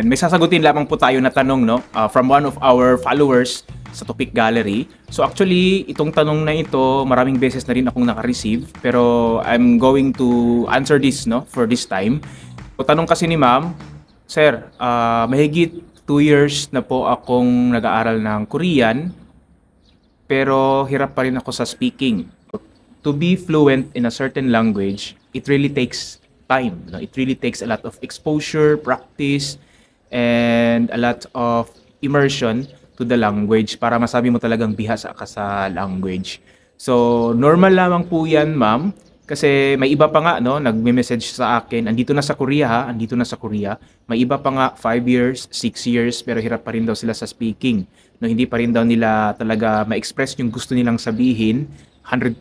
And may sasagutin lamang po tayo na tanong, no, from one of our followers sa Topic Gallery. So actually, itong tanong na ito, maraming beses na rin akong naka-receive, pero I'm going to answer this, no, for this time. So tanong kasi ni ma'am, Sir, mahigit 2 years na po akong nag-aaral ng Korean, pero hirap pa rin ako sa speaking. To be fluent in a certain language, it really takes time. No? It really takes a lot of exposure, practice, and a lot of immersion to the language para masabi mo talagang bihasa ka sa language. So, normal lamang po yan, ma'am. Kasi may iba pa nga, no, nagme-message sa akin, andito na sa Korea ha, andito na sa Korea. May iba pa nga 5 years, 6 years, pero hirap pa rin daw sila sa speaking. No, hindi pa rin daw nila talaga ma-express yung gusto nilang sabihin 100%.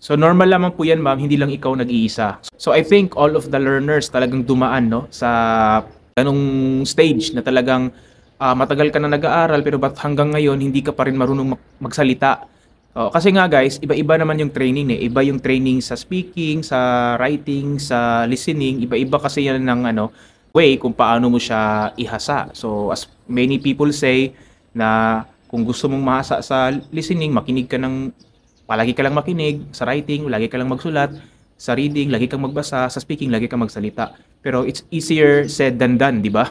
So normal lamang po yan, ma'am, hindi lang ikaw nag-iisa. So I think all of the learners talagang dumaan, no, sa ganung stage na talagang matagal ka na nag-aaral pero ba't hanggang ngayon hindi ka pa rin marunong magsalita. Kasi nga guys, iba-iba naman yung training eh. Iba yung training sa speaking, sa writing, sa listening. Iba-iba kasi yan ng way kung paano mo siya ihasa. So as many people say na kung gusto mong mahasa sa listening, palagi ka lang makinig. Sa writing, lagi ka lang magsulat. Sa reading, lagi kang magbasa. Sa speaking, lagi kang magsalita. Pero it's easier said than done, di ba?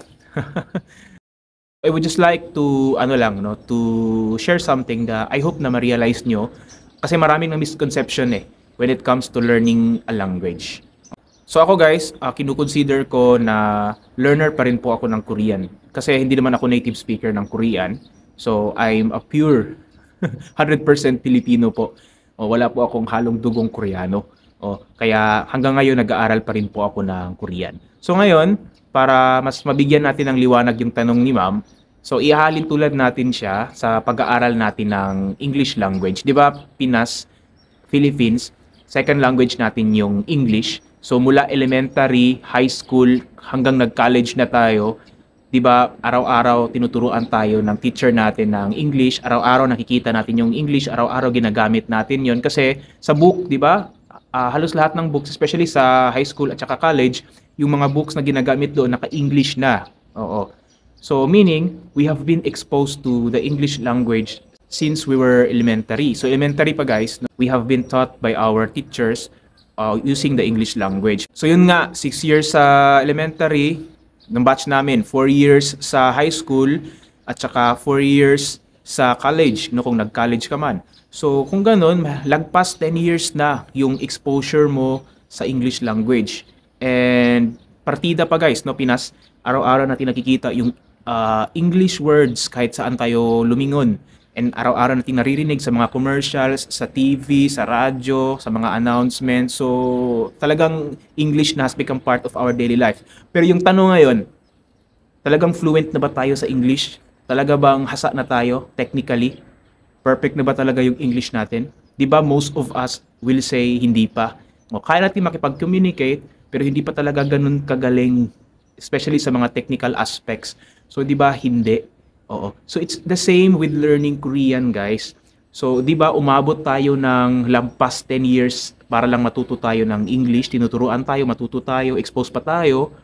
I would just like to to share something that I hope na ma-realize nyo kasi maraming misconception when it comes to learning a language. So ako guys, kinukonsider ko na learner pa rin po ako ng Korean kasi hindi naman ako native speaker ng Korean. So I'm a pure 100% Filipino po. Wala po akong halong dugong Koreano. Kaya hanggang ngayon nag-aaral pa rin po ako ng Korean. So ngayon, para mas mabigyan natin ng liwanag yung tanong ni ma'am, so ihalin tulad natin siya sa pag-aaral natin ng English language. Di ba, Pinas, Philippines, second language natin yung English. So mula elementary, high school, hanggang nag-college na tayo, di ba, araw-araw tinuturuan tayo ng teacher natin ng English, araw-araw nakikita natin yung English, araw-araw ginagamit natin yon kasi sa book, di ba, halos lahat ng books, especially sa high school at saka college, yung mga books na ginagamit doon naka-English na. So meaning, we have been exposed to the English language since we were elementary. So elementary pa guys, we have been taught by our teachers using the English language. So yun nga, 6 years sa elementary, ng batch namin, 4 years sa high school, at saka 4 years sa college, kung nag-college ka man. So kung ganun, lagpas 10 years na yung exposure mo sa English language. And partida pa guys, Pinas, araw-araw natin nakikita yung English words kahit saan tayo lumingon. And araw-araw natin naririnig sa mga commercials, sa TV, sa radyo, sa mga announcements. So talagang English na has become part of our daily life. Pero yung tanong ngayon, talagang fluent na ba tayo sa English? Talaga bang hasa na tayo technically? Perfect na ba talaga yung English natin? Di ba most of us will say hindi pa. Kaya natin makipag-communicate, pero hindi pa talaga ganun kagaling, especially sa mga technical aspects. So di ba hindi? So it's the same with learning Korean guys. So di ba umabot tayo ng lampas 10 years para lang matuto tayo ng English, tinuturuan tayo, matuto tayo, expose pa tayo.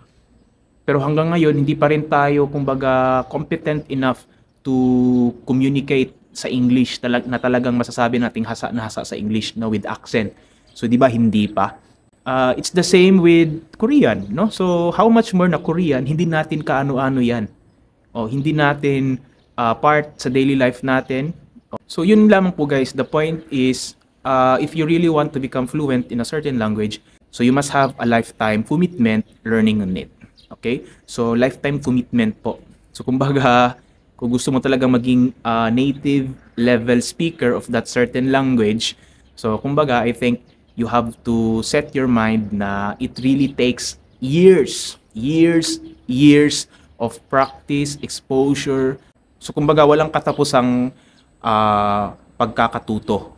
Pero hanggang ngayon hindi pa rin tayo kumbaga competent enough to communicate sa English na talagang masasabi nating hasa na hasa sa English with accent. So di ba hindi pa? It's the same with Korean, no? So how much more na Korean, hindi natin kaano-ano 'yan. Hindi natin part sa daily life natin. So yun lamang po guys, the point is if you really want to become fluent in a certain language, so you must have a lifetime commitment learning on it. Okay? So lifetime commitment po. So kumbaga, kung gusto mo talaga maging native level speaker of that certain language, so kumbaga, I think you have to set your mind na it really takes years of practice, exposure. So kumbaga, walang katapusang pagkakatuto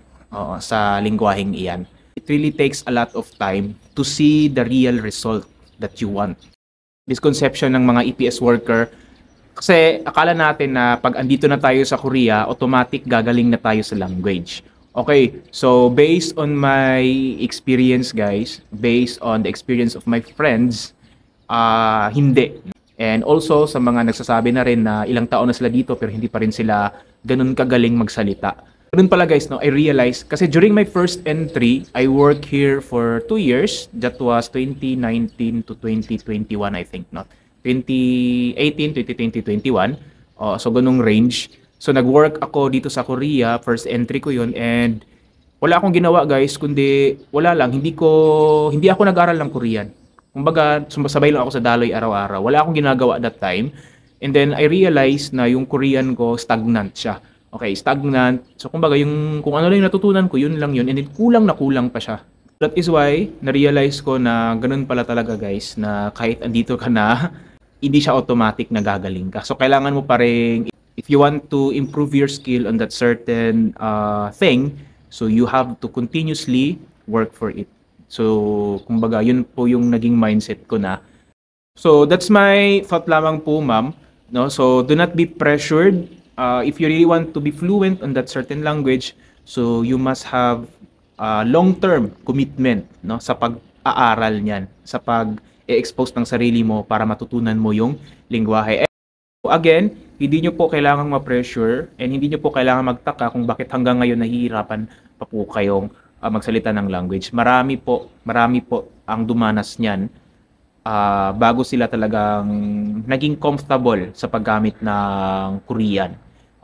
sa lingwaheng iyan. It really takes a lot of time to see the real result that you want. Misconception ng mga EPS worker, kasi akala natin na pag andito na tayo sa Korea, automatic gagaling na tayo sa language. Okay, so based on my experience guys, based on the experience of my friends, hindi. And also sa mga nagsasabi na rin na ilang taon na sila dito pero hindi pa rin sila ganun kagaling magsalita. Ganun pala guys, no, I realized, kasi during my first entry, I worked here for 2 years. That was 2019 to 2021, I think, no? 2018, 2020, 2021. So ganung range. So nag-work ako dito sa Korea, first entry ko yun, and wala akong ginawa guys, kundi wala lang, hindi ako nag-aral ng Korean. Kumbaga, sumasabay lang ako sa Daloy araw-araw. Wala akong ginagawa that time. And then I realized na yung Korean ko stagnant siya. Okay, stagnant. So kumbaga yung kung ano lang yung natutunan ko, yun lang yun, and then kulang na kulang pa siya. That is why na-realize ko na ganun pala talaga guys, na kahit andito ka na, hindi siya automatic na gagaling ka. So kailangan mo pa rin, if you want to improve your skill on that certain thing, so you have to continuously work for it. So kumbaga yun po yung naging mindset ko na. So that's my thought lamang po, ma'am. No, so do not be pressured. If you really want to be fluent on that certain language, so you must have long-term commitment, no, sa pag-aaral niyan, sa pag-expose ng sarili mo para matutunan mo yung lingwahe. Again, hindi nyo po kailangang ma-pressure and hindi nyo po kailangan magtaka kung bakit hanggang ngayon nahihirapan pa po kayong magsalita ng language. Marami po ang dumanas niyan bago sila talagang naging comfortable sa paggamit ng Korean.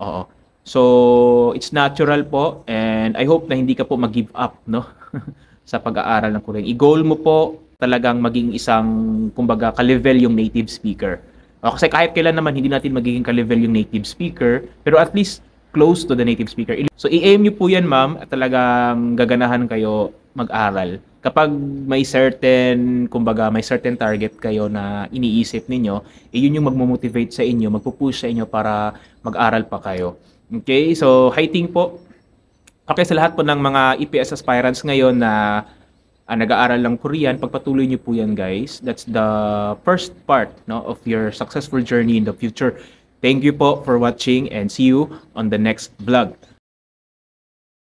Oo. So, it's natural po, and I hope na hindi ka po mag-give up, no? sa pag-aaral ng Korean. I-goal mo po talagang maging isang, kumbaga, ka-level yung native speaker. Kasi kahit kailan naman hindi natin magiging ka-level yung native speaker, pero at least close to the native speaker. So, i-aim nyo po yan, ma'am, at talagang gaganahan kayo mag-aral. Kapag may certain, kumbaga, may certain target kayo na iniisip ninyo, yun yung magmo-motivate sa inyo, magpo-push sa inyo para mag-aral pa kayo. Okay? So, highting po. Okay, sa lahat po ng mga EPS aspirants ngayon na nag-aaral ng Korean, pagpatuloy niyo po yan, guys. That's the first part, no, of your successful journey in the future. Thank you po for watching and see you on the next vlog.